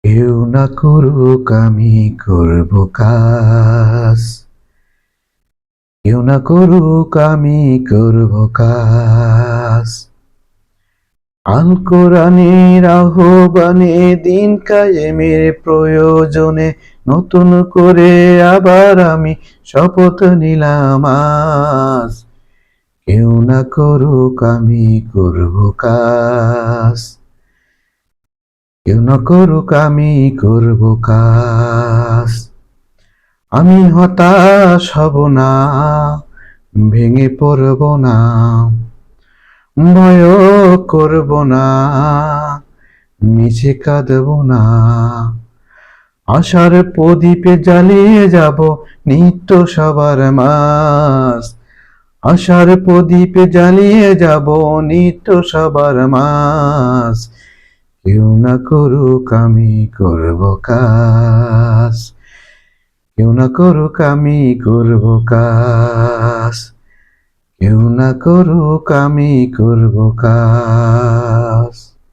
কেউ না করুক আমি করব কাজ, কেউ না করুক আমি করব কাজ। আল কোরআনের আহ্বানে দিন কায়েমের প্রয়োজনে নতুন করে আবার আমি শপথ নিলাম আজ। কেউ না করুক আমি করব কাজ, কেউ না করুক আমি করব কাজ। আমি হতাশ হব না, ভেঙে পড়ব না, ভয় করব না, মিছে কাঁদব না। আশার প্রদীপে জ্বালিয়ে যাব নিত্য সবার মাঝ। আশার প্রদীপে জ্বালিয়ে যাব নিত্য সবার মাঝ। কেউ না করুক আমি করব কাজ, কেউ না করুক আমি করব কাজ, কেউ না করুক আমি করব কাজ।